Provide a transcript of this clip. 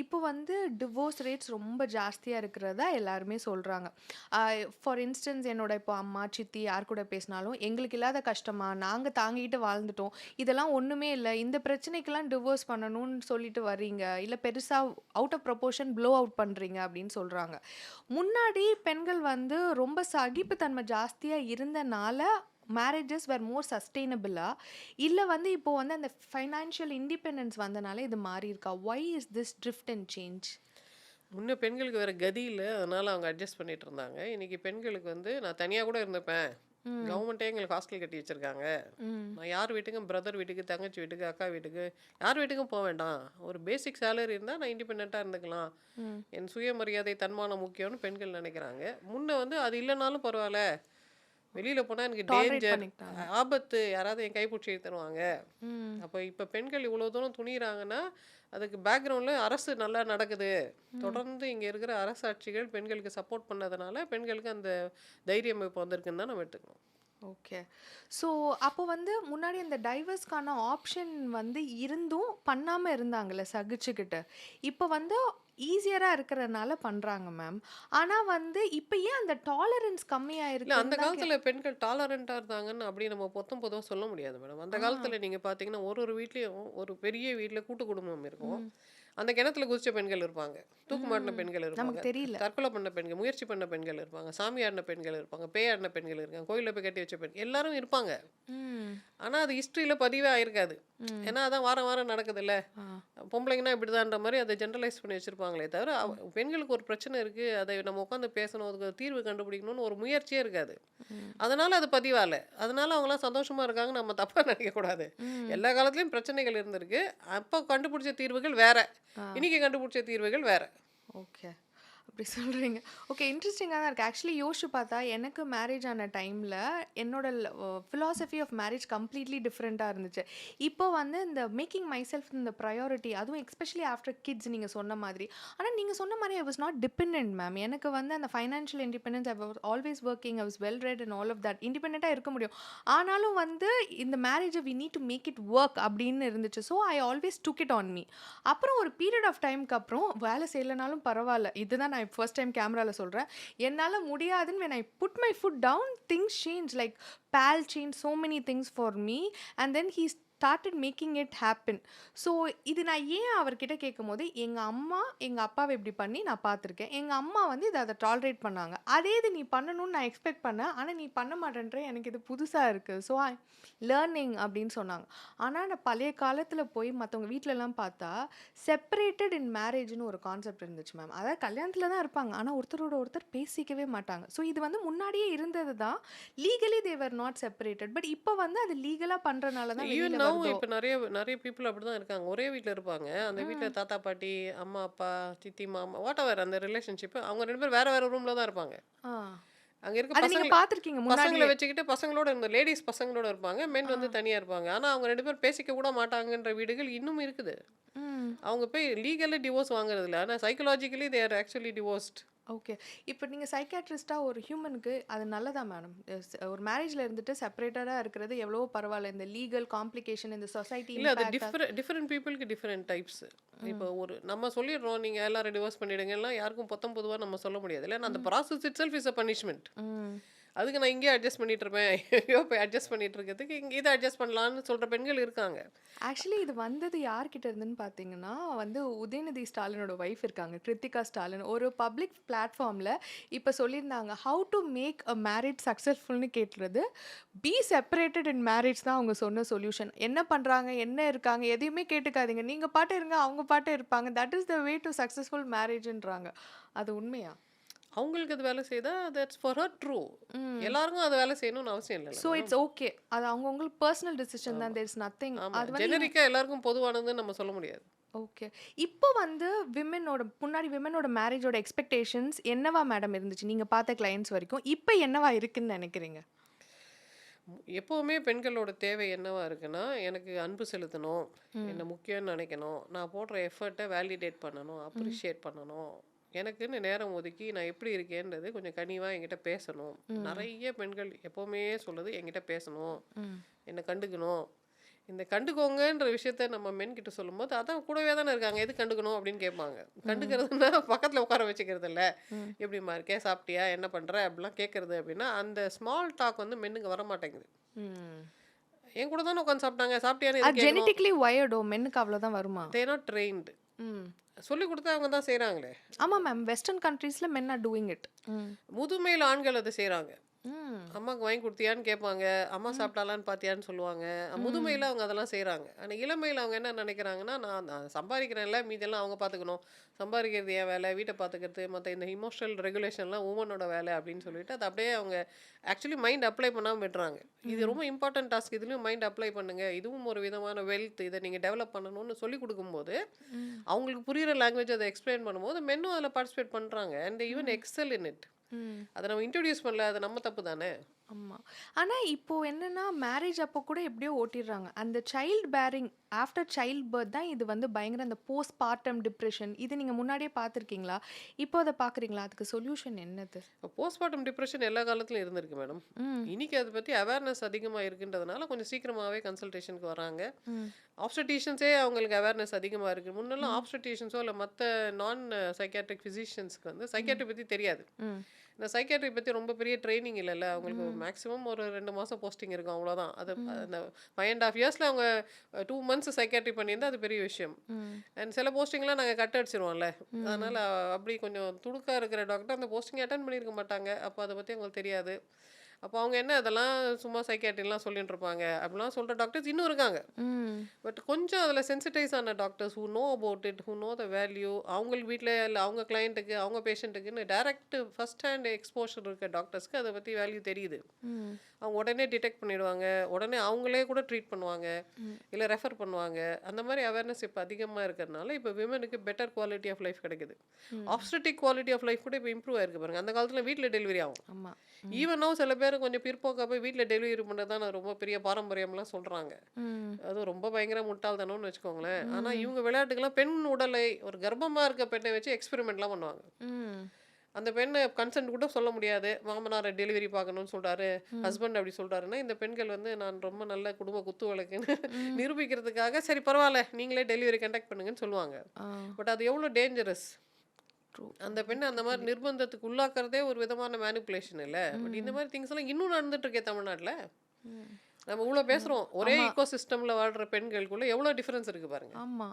இப்போ வந்து divorce rates ரொம்ப ஜாஸ்தியா இருக்கிறதா எல்லாருமே சொல்றாங்க. அ ஃபார் இன்ஸ்டன்ஸ் என்னோட இப்போ அம்மா, சித்தி யார் கூட பேசினாலும், "எங்களுக்கு இல்லாத கஷ்டமா? நாங்க தாங்கிட்டு வாழ்ந்துட்டோம். இதெல்லாம் ஒண்ணுமே இல்ல. இந்த பிரச்சனைக்கெல்லாம் டிவோர்ஸ் பண்ணணும்னு சொல்லிட்டு வர்றீங்க. இல்ல பெருசா out of proportion blow out பண்றீங்க." அப்படின்னு சொல்றாங்க. முன்னாடி பெண்கள் வந்து ரொம்ப சகிப்புத்தன்மை ஜாஸ்தியா இருந்தனால மேரேஜஸ் வேர் மோர் சஸ்டெய்னபிளா? இல்ல வந்து இப்போ வந்து அந்த ஃபைனான்ஷியல் இண்டிபெண்டன்ஸ் வந்தனால இது மாறியிருக்கா? Why is this drift and change? முன்ன பெண்களுக்கு வேற கதி இல்ல. அதனால அவங்க அட்ஜஸ்ட் பண்ணிட்டு இருந்தாங்க. இன்னைக்கு பெண்களுக்கு வந்து நான் தனியா கூட இருந்துப்பேன். ம், கவர்மெண்ட்டே எங்களுக்கு ஹாஸ்டல் கட்டி வச்சிருக்காங்க. ம், நான் யார் வீட்டுக்கும் பிரதர் வீட்டுக்கு, தங்கச்சி வீட்டுக்கு, அக்கா வீட்டுக்கு யார் வீட்டுக்கும் போ வேண்டாம். ஒரு பேசிக் சேலரி இருந்தா நான் இண்டிபெண்டன்ட்டா இருந்துக்கலாம். ம். என் சுயமரியாதை, தன்மானம் முக்கியம்னு பெண்கள் நெனைக்கிறாங்க. முன்ன வந்து அது இல்லனாலும் பரவால்ல. வெளியில போனா எனக்கு டாலரேட் டேஞ்சர், பண்ணிக்கிட்டாங்க. ஆபத்து யாராவது என் கைப்புடிச்சு இழுத்துருவாங்க. ம், அப்ப இப்ப பெண்கள் இவ்வளோ தூரம் துணியிறாங்கன்னா, அதுக்கு பேக்ரவுண்ட்ல அரசு நல்லா நடக்குது. ம். தொடர்ந்து இங்க இருக்கிற அரசாட்சிகள் பெண்களுக்கு சப்போர்ட் பண்ணதுனால, பெண்களுக்கு அந்த தைரியம் இப்ப வந்திருக்குன்னு தான் நம்ம எடுத்துக்கணும். ஓகே. ஸோ அப்போ வந்து முன்னாடி அந்த டைவர்ஸ்க்கான ஆப்ஷன் வந்து இருந்தும் பண்ணாம இருந்தாங்கல்ல சகிச்சுக்கிட்டு. இப்போ வந்து ஈஸியரா இருக்கிறனால பண்றாங்க மேம். ஆனா வந்து இப்ப ஏன் அந்த டாலரன்ஸ் கம்மியா இல்ல அந்த இருக்குன்னு தான் காலத்துல பெண்கள் டாலரண்ட்டா இருந்தாங்கன்னு அப்படி நம்ம பொத்தம் பொதுவா சொல்ல முடியாது மேடம். அந்த ஆ. காலத்துல நீங்க பார்த்தீங்கன்னா, ஒரு ஒரு வீட்லயும் ஒரு பெரிய வீட்ல கூட்டு குடும்பம் இருக்கும். ம். அந்த கிணத்துல குதிச்ச பெண்கள் இருப்பாங்க. தூக்கு மாட்டுன ம். பெண்கள் இருப்பாங்க. நமக்கு தெரியல. தற்கொலை பண்ண பெண்கள், முயற்சி பண்ண பெண்கள் இருப்பாங்க. சாமி ஆடுன பெண்கள் இருப்பாங்க. பேய் ஆடுன பெண்கள் இருக்காங்க. கோயில்ல போய் கட்டி வச்ச பெண் எல்லாரும் இருப்பாங்க. ம். ஆனா, அது ஹிஸ்ட்ரியில பதிவே ஆயிருக்காது. ம். ஏன்னா, அதான் வாரம் வாரம் நடக்குதுல்ல. ஆ. பொம்பளைங்கன்னா இப்படிதான்ற மாரி அத ஜெனரலைஸ் பண்ணி வச்சிருப்பாங்களே தவிர, பெண்களுக்கு ஒரு பிரச்சனை இருக்கு. அதை நம்ம உட்காந்து பேசணும். அதுக்கு ஒரு தீர்வு கண்டுபிடிக்கணும்னு ஒரு முயற்சியே இருக்காது. ம். அதனால அது பதிவால. அதனால அவங்கலாம் சந்தோஷமா இருக்காங்க. நம்ம தப்பா நினைக்கக்கூடாது. ம். எல்லா காலத்துலயும் பிரச்சனைகள் இருந்திருக்கு. அப்ப கண்டுபிடிச்ச தீர்வுகள் வேற. ஆ. இன்னைக்கு கண்டுபிடிச்ச தீர்வுகள் வேற. ஓகே. அப்படி சொல்றீங்க. ஓகே, இன்ட்ரஸ்டிங்கா தான் இருக்கு. ஆக்சுவலி யோசிச்சு பார்த்தா, எனக்கு மேரேஜ் ஆன டைம்ல என்னோட பிலாசபி ஆஃப் மேரேஜ் கம்ப்ளீட்லி டிஃப்ரெண்ட்டா இருந்துச்சு. இப்போ வந்து இந்த மேக்கிங் மை செல்ஃப் இந்த ப்ரையாரிட்டி, அதுவும் எஸ்பெஷலி ஆஃப்டர் கிட்ஸ் நீங்க சொன்ன மாதிரி. ஆனா நீங்க சொன்ன மாரி I was not dependent ma'am. எனக்கு வந்து அந்த financial independence I was always working. I was well read and all of that. இண்டிபெண்டன்ட்டா இருக்க முடியும். ஆனாலும் வந்து இந்த மேரேஜ we need to make it work அப்படின்னு இருந்துச்சு. So I always took it on me. அப்புறம் ஒரு பீரியட் ஆஃப் டைம்க்கு அப்புறம் வேலை செய்யலனாலும் பரவால்ல. இதுதான் நான் ஃபர்ஸ்ட் டைம் கேமரால சொல்றேன். என்னால முடியாதுன்னு when I put my foot down, things change. Like Pal changed so many things for me, and then he started making it happen. So இது நான் ஏன் அவர்கிட்ட கேட்கும்போது, எங்க அம்மா, எங்க அப்பாவ இப்படி பண்ணி நான் பார்த்துருக்கேன். எங்க அம்மா வந்து அத டாலரேட் பண்ணாங்க. அதே இது நீ பண்ணணும்னு நான் எக்ஸ்பெக்ட் பண்ணேன். ஆனா நீ பண்ண மாட்டேன்ற. எனக்கு இது புதுசா இருக்கு. ஸோ ஐ லேர்னிங் அப்படின்னு சொன்னாங்க. ஆனா நான் பழைய காலத்துல போய் மத்தவங்க வீட்லலாம் பார்த்தா, செப்பரேட்டட் இன் மேரேஜ்ன்னு ஒரு கான்செப்ட் இருந்துச்சு மேம். அதாவது கல்யாணத்துல தான் இருப்பாங்க. ஆனா ஒருத்தரோட ஒருத்தர் பேசிக்கவே மாட்டாங்க. ஸோ இது வந்து முன்னாடியே இருந்தது தான். Legally they were not separated. But இப்ப வந்து அது லீகலா பண்றனால தான் ஈவன் வெளியில நவ் வருதோ! இப்ப நெறைய நெறைய பீப்பிள் அப்படிதான் இருக்காங்க. ஒரே வீட்ல இருப்பாங்க. அந்த வீட்ல ம். தாத்தா, பாட்டி, அம்மா, அப்பா, சித்தி, மாமா வாட்டெவர் அந்த ரிலேஷன்ஷிப் அவங்க 2 பேரும் வேற வேற ரூம்ல தான் இருப்பாங்க. ஆ. அங்க இருக்க அது நீங்க பார்த்துருக்கீங்க பசங்கள முன்னாடியே. வச்சுக்கிட்டு பசங்களோட இந்த லேடீஸ் பசங்களோட இருப்பாங்க. மென் ஆ. வந்து தனியா இருப்பாங்க. ஆனா அவங்க 2 பேரும் பேசிக்க கூட மாட்டாங்கன்ற வீடுகள் இன்னும் இருக்குது. ம். அவங்க போய் லீகலா டிவோர்ஸ் வாங்குறதில்ல. ஆனா psychologically they are actually divorced. Okay. இப்ப நீங்க சைக்கியாட்ரிஸ்ட்டா ஒரு ஹியூமனுக்கு அது நல்லதா மேடம்? ஒரு மேரேஜ்ல இருந்துட்டு செப்பரேட்டடா இருக்கிறது எவ்வளவோ பரவால்ல. இந்த லீகல் காம்ப்ளிகேஷன், இந்த சொசைட்டி இல்ல அது இம்பாக்ட். டிஃபரெண்ட் பீப்பிள்க்கு டிஃபரெண்ட் டைப்ஸ். இப்போ ம். ஒரு நம்ம சொல்லிடுறோம், நீங்க எல்லாரும் டிவோர்ஸ் பண்ணிடுங்கலாம் யாருக்கும் பொத்தம் பொதுவா நம்ம சொல்ல முடியாது. இல்லன்னா அந்த ம். Process itself is a punishment. ம். அதுக்கு நான் இங்கேயே அட்ஜஸ்ட் பண்ணிட்டு இருப்பேன். எங்கேயோ போய் அட்ஜஸ்ட் பண்ணிட்டு இருக்கிறதுக்கு, இங்க இத அட்ஜஸ்ட் பண்ணலான்னு சொல்ற பெண்கள் இருக்காங்க. ஆக்சுவலி இது வந்தது யார்கிட்ட இருந்துன்னு பார்த்தீங்கன்னா, வந்து உதயநிதி ஸ்டாலினோட ஒய்ஃப் இருக்காங்க. கிருத்திகா ஸ்டாலின். ஒரு பப்ளிக் பிளாட்ஃபார்ம்ல இப்ப சொல்லியிருந்தாங்க. How to make a marriage சக்சஸ்ஃபுல்ன்னு கேட்கிறது. பி செப்பரேட்டட் இன் மேரேஜ் தான் அவங்க சொன்ன சொல்யூஷன். என்ன பண்றாங்க? என்ன இருக்காங்க? எதையுமே கேட்டுக்காதீங்க. நீங்க பாட்டு இருங்க. அவங்க பாட்டு இருப்பாங்க. That is the way to successful மேரேஜ்ன்றாங்க. அது உண்மையா? அவங்களுக்கு அது வேலை செய்தா, தட்ஸ் ஃபார் ஹர் ட்ரூ. ம். எல்லாருக்கும் அது வேலை செய்யணும்னு அவசியம் இல்லல்ல ஸோ மேடம். It's okay. அது அவங்கவங்களுக்கு பெர்சனல் டிசிஷன் தான். ஆமா, தேர் இஸ் நத்திங். ஆமா. அது வந்து ஜெனரிக்கா எல்லாருக்கும் பொதுவானதுன்னு நம்ம சொல்ல முடியாது. ஓகே. இப்போ வந்து முன்னாடி விமெனோட மேரேஜோட எக்ஸ்பெக்டேஷன்ஸ் என்னவா மேடம் இருந்துச்சு? நீங்க பார்த்த கிளையண்ட்ஸ் வரைக்கும். இப்ப என்னவா இருக்குன்னு நெனைக்கிறீங்க? எப்பவுமே பெண்களோட தேவை என்னவா இருக்குன்னா, எனக்கு அன்பு செலுத்தணும், ம். என்ன முக்கியம்னு நெனைக்கணும், நான் போடுற எஃபர்ட்ட வேலிடேட் பண்ணணும், ம். அப்ரிஷியேட் பண்ணணும். எனக்குன்னு நேரம் ஒதுக்கி நான் எப்படி இருக்கேன்றது கொஞ்சம் கனிவா என்கிட்ட பேசணும். ம். நெறைய பெண்கள் எப்பவுமே சொல்லுது, "என்கிட்ட பேசணும், ம். என்ன கண்டுக்கணும்." இந்த கண்டுக்கோங்கன்ற விஷயத்த நம்ம மென் கிட்ட சொல்லும்போது, அதான் கூடவே தானே இருக்காங்க. எதுக்கு கண்டுக்கணும் அப்படின்னு கேட்பாங்க. கண்டுக்கிறதுன்னா பக்கத்துல உட்கார வச்சுக்கிறது இல்ல. ம். எப்படிம்மா இருக்கே? சாப்பிட்டியா? என்ன பண்ற? அப்படிலாம் கேட்கறது அப்படின்னா, அந்த ஸ்மால் டாக் வந்து மென்னுக்கு வர மாட்டேங்குது. ம். என் கூட தானே உட்காந்து சாப்பிட்டாங்க. சாப்பிட்டியான்னு அது எதுக்கு கேட்கணும்? ஜெனடிக்கலி வயர்டோ மென்னுக்கு அவ்வளோதான் வருமா? They are not trained. ம். சொல்லிக் குடுத்தா அவங்க தான் செய்றாங்களே. ஆமா மேம். வெஸ்டர்ன் கண்ட்ரீஸ்ல மென் ஆர் டூயிங் இட். ம். முதுமையில ஆண்கள் அத செய்றாங்க. ம். அம்மாக்கு வாங்கி குடுத்தியான்னு கேட்பாங்க. அம்மா ம். சாப்பிட்டாளான்னு பார்த்தியான்னு சொல்லுவாங்க. ம். முதுமையில அவங்க அதெல்லாம் செய்றாங்க. ஆனா இளமையில அவங்க என்ன நினைக்கிறாங்கன்னா, நான் நான் சம்பாதிக்கிறேன்ல, மீதியெல்லாம் அவங்க பார்த்துக்கணும். சம்பாதிக்கிறது என் வேலை, வீட்ட பார்த்துக்கிறது, மத்த இந்த இமோஷனல் ரெகுலேஷன்லாம் வுமனோட வேலை அப்படின்னு சொல்லிட்டு, அத அப்படியே அவங்க ஆக்சுவலி மைண்ட் அப்ளை பண்ணாம விட்டுறாங்க. இது ம். ரொம்ப இம்பார்ட்டன்ட் டாஸ்க். இதுலயும் மைண்ட் அப்ளை பண்ணுங்க. இதுவும் ஒரு விதமான வெல்த். இத நீங்க டெவலப் பண்ணணும்னு சொல்லிக் குடுக்கும்போது, ம். அவங்களுக்கு புரியிற லாங்குவேஜ் அத எக்ஸ்பிளைன் பண்ணும்போது, மென்னும் அதில பார்ட்டிசிபேட் பண்றாங்க. And they even hmm. Excel in it. Hmm. அத நம்ம இன்ட்ரோடியூஸ் பண்ணல. அது நம்ம தப்பு தானே! ஆமா. ஆனா இப்போ என்னன்னா, மேரேஜ் அப்போ கூட எப்படியோ ஓட்டிர்றாங்க. அந்த child bearing after child birth தான் இது வந்து பயங்கர அந்த போஸ்ட் பார்டம் டிப்ரஷன். இது நீங்க முன்னாடியே பார்த்துருக்கீங்களா? இப்போ அத பார்க்குறீங்களா? அதுக்கு சொல்யூஷன் என்னது? போஸ்ட்மார்ட்டம் டிப்ரஷன் எல்லா காலத்துலயும் இருந்திருக்கு மேடம். ம். இன்னைக்கு அத பத்தி அவேர்னஸ் அதிகமா இருக்குன்றதுனால கொஞ்சம் சீக்கிரமாவே கன்சல்டேஷனுக்கு வராங்க. ம். ஆப்ஸ்டடிஷியன்ஸே அவங்களுக்கு அவேர்னஸ் அதிகமா இருக்கு. முன்னெல்லாம் ம். ஆப்ஸ்டடிஷியன்ஸோ இல்ல மத்த நான் சைக்கியாட்ரிக் ஃபிசிஷியன்ஸ்க்கு வந்து ம். சைக்கியாட்ரி பத்தி தெரியாது. ம். இந்த சைக்கியாட்ரி பத்தி ரொம்ப பெரிய ட்ரெய்னிங் இல்லல்ல. அவங்களுக்கு ம். மேக்ஸிமம் ஒரு 2 மாசம் போஸ்டிங் இருக்கும் அவ்வளோதான். அது ம். அந்த 5 1/2 இயர்ஸ்ல அவங்க 2 மந்த்ஸ் சைக்கியாட்ரி பண்ணியிருந்தா அது பெரிய விஷயம். ம். அண்ட் சில போஸ்டிங்லாம் நாங்க கட் அடிச்சிருவோம்ல. அதனால ம். அப்படி கொஞ்சம் துடுக்கா இருக்கிற டாக்டர் அந்த போஸ்டிங் அட்டெண்ட் பண்ணியிருக்க மாட்டாங்க. அப்போ அத பத்தி அவங்களுக்கு தெரியாது. அப்போ அவங்க என்ன அதெல்லாம் சும்மா சைக்கியாட்ரிலாம் சொல்லிட்டு இருப்பாங்க. அப்படிலாம் சொல்ற டாக்டர்ஸ் இன்னும் இருக்காங்க. ம். பட் கொஞ்சம் அதில சென்சிடைஸ் ஆன doctors who know about it, who know the value, அவங்களுக்கு வீட்ல இல்ல அவங்க கிளையண்ட்டுக்கு, அவங்க பேஷண்ட்டுக்குன்னு டைரக்ட் ஃபர்ஸ்ட் ஹேண்ட் எக்ஸ்போஷர் இருக்க டாக்டர்ஸ்க்கு அத பத்தி வேல்யூ தெரியுது. ம். அவங்க உடனே டிடெக்ட் பண்ணிடுவாங்க. உடனே அவங்களே கூட ட்ரீட் பண்ணுவாங்க. ம். இல்ல ரெஃபர் பண்ணுவாங்க. அந்த மாரி அவேர்னஸ் இப்ப அதிகமா இருக்கிறதுனால, இப்ப விமென்க்கு பெட்டர் குவாலிட்டி ஆஃப் லைஃப் கிடைக்குது. ம். ஆப்ஸ்டெடிக் குவாலிட்டி ஆஃப் லைஃப் கூட இப்ப இம்ப்ரூவ் ஆயிருக்கு பாருங்க. அந்த காலத்துல வீட்ல டெலிவரி ஆகும். ஆமா. ம். ஈவன் நவ் சில பேர் கொஞ்சம் பிற்போக்கா போய் வீட்ல டெலிவரி பண்றது தான் ரொம்ப பெரிய பாரம்பரியம்லாம் சொல்றாங்க. ம். அதுவும் ரொம்ப பயங்கர முட்டாள்தனம்னு வச்சுக்கோங்களேன். ஆனா ம். இவங்க விளையாட்டுக்கெல்லாம் பெண் உடலை ஒரு கர்ப்பமா இருக்க பெண்ணை வச்சு எக்ஸ்பெரிமெண்ட்லாம் பண்ணுவாங்க. ம். அந்த பெண்ணு கன்சென்ட் கூட சொல்ல முடியாது. மாமனார் டெலிவரி பார்க்கணும்னு சொல்றாரு. ம். ஹஸ்பண்ட் அப்படி சொல்றாருன்னா, இந்த பெண்கள் வந்து நான் ரொம்ப நல்ல குடும்ப குத்து விளக்குன்னு ம். நிரூபிக்கிறதுக்காக, சரி பரவால்ல நீங்களே டெலிவரி கண்டக்ட் பண்ணுங்கன்னு சொல்லுவாங்க. ஆ. பட் அது எவ்வளோ டேஞ்சரஸ். ட்ரூ. அந்த பெண்ண அந்த மாரி நிர்பந்தத்துக்கு உள்ளாக்குறதே ஒரு விதமான மேனிபுலேஷன் இல்ல. பட் இந்த ம். மாரி திங்ஸ் எல்லாம் இன்னும் நடந்துட்டு இருக்கே தமிழ்நாட்டுல. ம். நம்ம இவ்ளோ பேசுறோம். ஒரே ஆமா. ஈக்கோ சிஸ்டம்ல வாழ்ற பெண்களுக்குள்ள எவ்வளோ டிஃபரன்ஸ் இருக்கு பாருங்க. ஆமா.